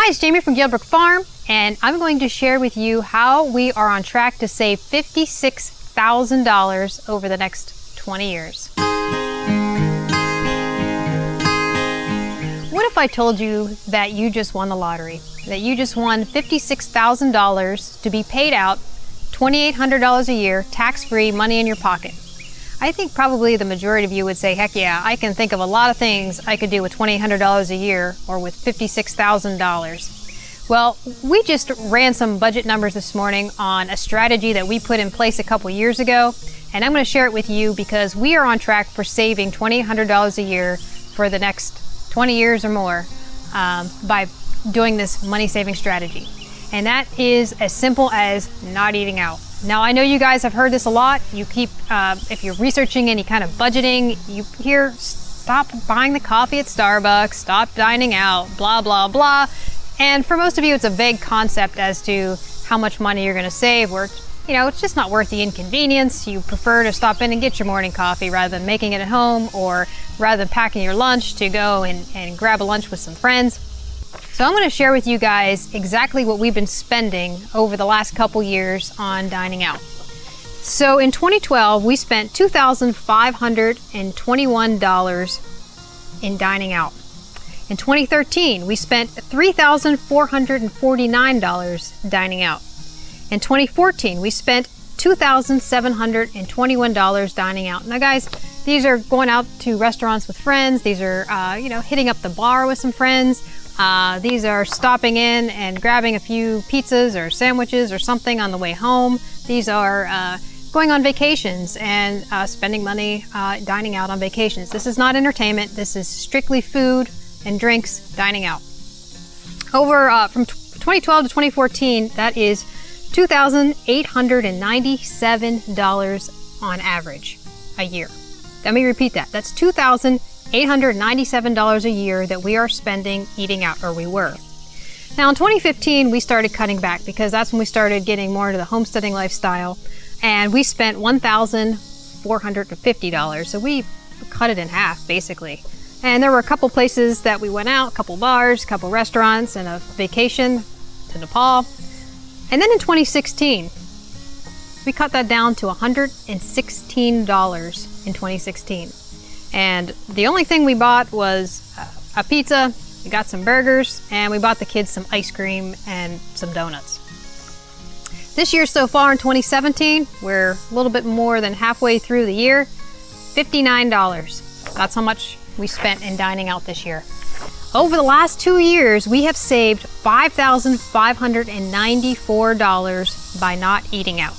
Hi, it's Jamie from Guildbrook Farm, and I'm going to share with you how we are on track to save $56,000 over the next 20 years. What if I told you that you just won the lottery? That you just won $56,000 to be paid out $2,800 a year, tax-free, money in your pocket? I think probably the majority of you would say, heck yeah, I can think of a lot of things I could do with $2,800 a year or with $56,000. Well, we just ran some budget numbers this morning on a strategy that we put in place a couple years ago, and I'm going to share it with you because we are on track for saving $2,800 a year for the next 20 years or more by doing this money-saving strategy. And that is as simple as not eating out. Now, I know you guys have heard this a lot. You keep, if you're researching any kind of budgeting, you hear, stop buying the coffee at Starbucks, stop dining out, blah, blah, blah. And for most of you, it's a vague concept as to how much money you're gonna save, or, you know, it's just not worth the inconvenience. You prefer to stop in and get your morning coffee rather than making it at home, or rather than packing your lunch to go and grab a lunch with some friends. So I'm going to share with you guys exactly what we've been spending over the last couple years on dining out. So in 2012, we spent $2,521 in dining out. In 2013, we spent $3,449 dining out. In 2014, we spent $2,721 dining out. Now guys, these are going out to restaurants with friends. These are, hitting up the bar with some friends. These are stopping in and grabbing a few pizzas or sandwiches or something on the way home. These are going on vacations and spending money dining out on vacations. This is not entertainment. This is strictly food and drinks dining out. Over from 2012 to 2014, that is $2,897 on average a year. Let me repeat that. That's $2,897 a year that we are spending eating out, or we were. Now in 2015, we started cutting back because that's when we started getting more into the homesteading lifestyle, and we spent $1,450. So we cut it in half, basically. And there were a couple places that we went out, a couple bars, a couple restaurants, and a vacation to Nepal. And then in 2016, we cut that down to $116 in 2016. And the only thing we bought was a pizza, we got some burgers, and we bought the kids some ice cream and some donuts. This year so far in 2017, we're a little bit more than halfway through the year, $59. That's how much we spent in dining out this year. Over the last 2 years, we have saved $5,594 by not eating out.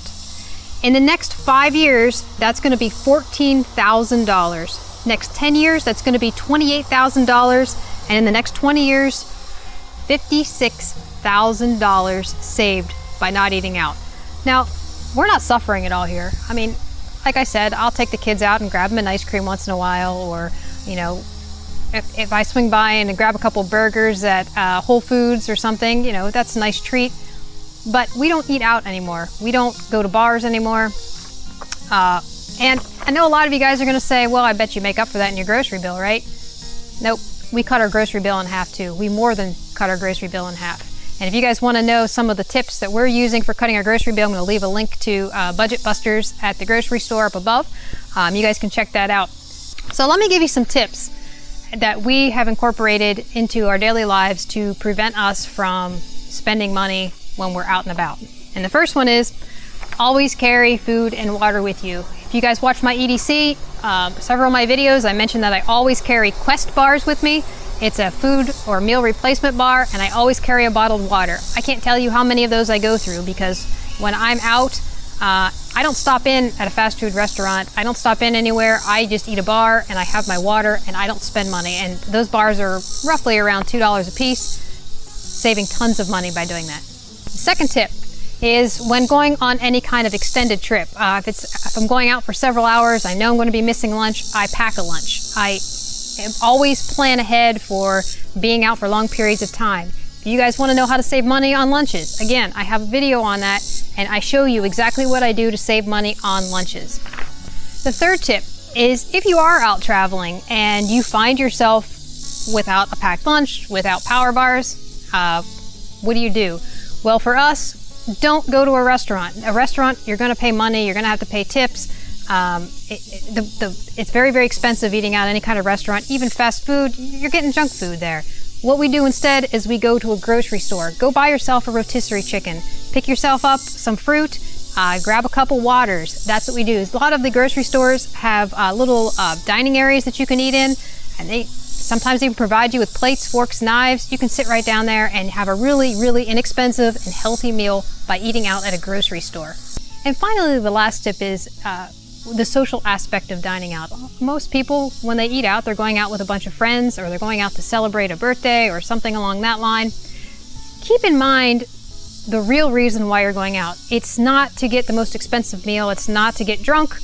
In the next 5 years, that's going to be $14,000. Next 10 years, that's going to be $28,000. And in the next 20 years, $56,000 saved by not eating out. Now, we're not suffering at all here. I mean, like I said, I'll take the kids out and grab them an ice cream once in a while, or, you know, if I swing by and grab a couple burgers at Whole Foods or something, you know, that's a nice treat. But we don't eat out anymore. We don't go to bars anymore. And I know a lot of you guys are going to say, well, I bet you make up for that in your grocery bill, right? Nope. We cut our grocery bill in half too. We more than cut our grocery bill in half. And if you guys want to know some of the tips that we're using for cutting our grocery bill, I'm going to leave a link to Budget Busters at the grocery store up above. You guys can check that out. So let me give you some tips that we have incorporated into our daily lives to prevent us from spending money when we're out and about. And the first one is always carry food and water with you. If you guys watch my EDC, several of my videos, I mentioned that I always carry Quest bars with me. It's a food or meal replacement bar, and I always carry a bottled water. I can't tell you how many of those I go through because when I'm out, I don't stop in at a fast food restaurant. I don't stop in anywhere. I just eat a bar and I have my water and I don't spend money. And those bars are roughly around $2 a piece, saving tons of money by doing that. The second tip is when going on any kind of extended trip. If I'm going out for several hours, I know I'm going to be missing lunch, I pack a lunch. I always plan ahead for being out for long periods of time. If you guys want to know how to save money on lunches, again, I have a video on that and I show you exactly what I do to save money on lunches. The third tip is if you are out traveling and you find yourself without a packed lunch, without power bars, what do? Well, for us, don't go to a restaurant. A restaurant, you're going to pay money, you're going to have to pay tips. It's very, very expensive eating out any kind of restaurant, even fast food. You're getting junk food there. What we do instead is we go to a grocery store. Go buy yourself a rotisserie chicken. Pick yourself up some fruit, grab a couple waters. That's what we do. A lot of the grocery stores have little dining areas that you can eat in, and they sometimes even provide you with plates, forks, knives. You can sit right down there and have a really, really inexpensive and healthy meal by eating out at a grocery store. And finally, the last tip is the social aspect of dining out. Most people, when they eat out, they're going out with a bunch of friends, or they're going out to celebrate a birthday or something along that line. Keep in mind the real reason why you're going out. It's not to get the most expensive meal. It's not to get drunk.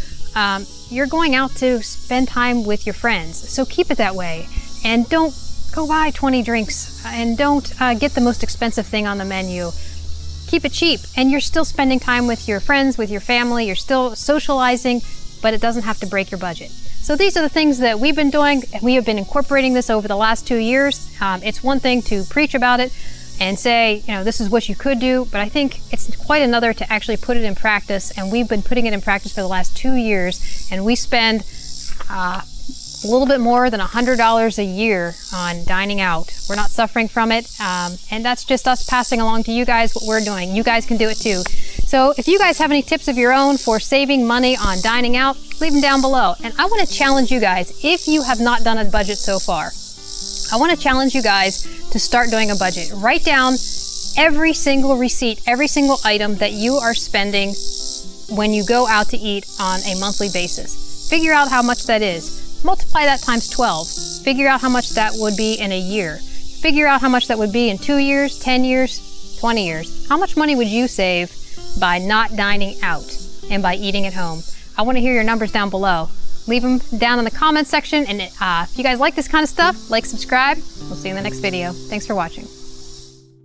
You're going out to spend time with your friends. So keep it that way. And don't go buy 20 drinks, and don't get the most expensive thing on the menu. Keep it cheap, and you're still spending time with your friends, with your family. You're still socializing, but it doesn't have to break your budget. So these are the things that we've been doing, and we have been incorporating this over the last 2 years. It's one thing to preach about it and say, this is what you could do, but I think it's quite another to actually put it in practice, and we've been putting it in practice for the last 2 years, and we spend a little bit more than $100 a year on dining out. We're not suffering from it, and that's just us passing along to you guys what we're doing. You guys can do it too. So if you guys have any tips of your own for saving money on dining out, leave them down below. And I want to challenge you guys, if you have not done a budget so far, I want to challenge you guys to start doing a budget. Write down every single receipt, every single item that you are spending when you go out to eat on a monthly basis. Figure out how much that is. Multiply that times 12. Figure out how much that would be in a year. Figure out how much that would be in 2 years, 10 years, 20 years. How much money would you save by not dining out and by eating at home? I want to hear your numbers down below. Leave them down in the comments section. And if you guys like this kind of stuff, like, subscribe. We'll see you in the next video. Thanks for watching.